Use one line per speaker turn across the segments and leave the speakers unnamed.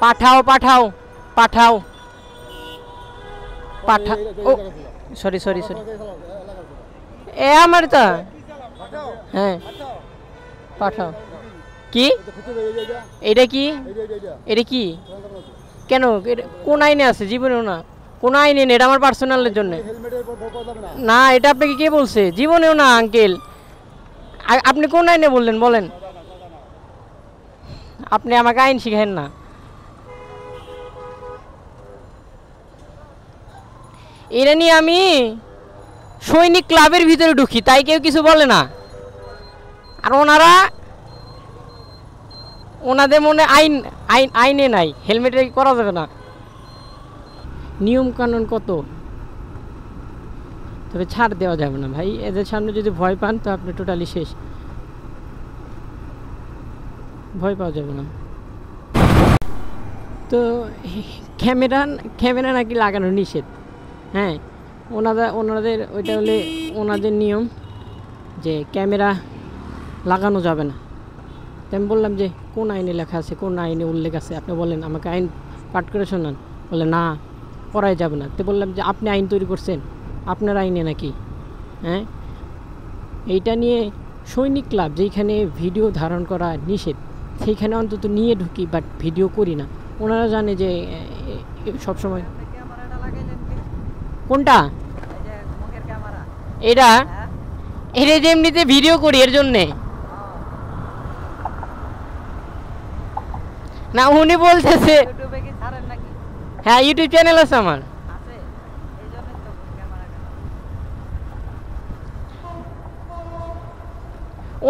পাঠাও পাঠাও পাঠাও পাঠা ও sorry sorry sorry এ আমার তো হ্যাঁ পাঠাও কি এটা কি এটা কি কেন কোন আইনে আছে জীবনেও না কোন আইনে নেই এটা আমার পার্সোনালের জন্য না এটা আপনাকে কে বলছে জীবনেও না আঙ্কেল আপনি কোন আইনে বললেন বলেন আপনি আমাকে আইন শিখায়েন না এটা নিয়ে আমি সৈনিক ক্লাবের ভিতরে ঢুকি তাই কেউ কিছু বলে না আর ওনাদের মনে আইন আইন আইনে নাই হেলমেটে করা যাবে না নিয়ম কানুন কত তবে ছাড় দেওয়া যাবে না ভাই এদের সামনে যদি ভয় পান তো আপনি টোটালি শেষ ভয় পাওয়া যাবে না তো ক্যামেরা নাকি লাগানো নিষেধ হ্যাঁ ওনাদের ওইটা হলে ওনাদের নিয়ম যে ক্যামেরা লাগানো যাবে না তো আমি বললাম যে কোন আইনে লেখা আছে কোন আইনে উল্লেখ আছে আপনি বলেন আমাকে আইন পাঠ করে শোনান বলে না পড়াই যাবে না তো বললাম যে আপনি আইন তৈরি করছেন আপনার আইনে নাকি হ্যাঁ এইটা নিয়ে সৈনিক ক্লাব যেখানে ভিডিও ধারণ করা নিষেধ সেইখানে অন্তত নিয়ে ঢুকি বাট ভিডিও করি না ওনারা জানে যে সবসময় কোনটা এটা এটা যে এমনিতে ভিডিও করি এর জন্যে না উনি বলতেছে হ্যাঁ ইউটিউব চ্যানেল আছে আমার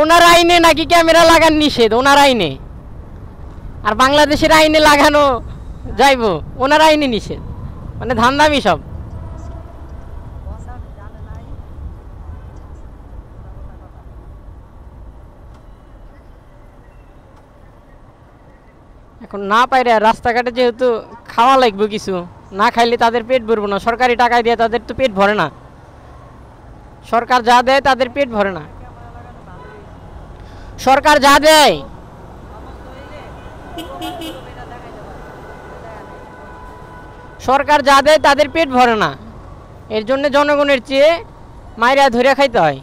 ওনার আইনে নাকি ক্যামেরা লাগান নিষেধ ওনার আইনে আর বাংলাদেশের আইনে লাগানো যাইবো ওনার আইনে নিষেধ মানে ধান্দামি সব এখন না পাইরে রাস্তাঘাটে যেহেতু খাওয়া লাগবে কিছু না খাইলে তাদের পেট ভরবো না সরকারি টাকায় দিয়ে তাদের তো পেট ভরে না সরকার যা দেয় তাদের পেট ভরে না সরকার যা দেয় সরকার যা দেয় তাদের পেট ভরে না এর জন্য জনগণের চেয়ে মাইরা ধরে খাইতে হয়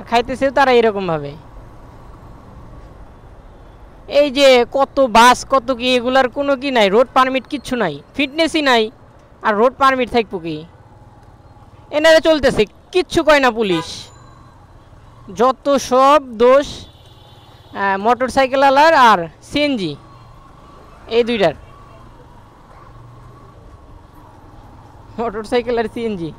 খাইতেছেও তারা এরকম ভাবে এই যে কত বাস কত কি এগুলার কোনো কি নাই রোড পারমিট কিচ্ছু নাই ফিটনেসই নাই আর রোড পারমিট থাকবো কি এনারা চলতেছে কিচ্ছু কয় না পুলিশ যত সব দোষ মোটর সাইকেলওয়ালার আর সিএনজি এই দুইটার মোটর সাইকেল আর সিএনজি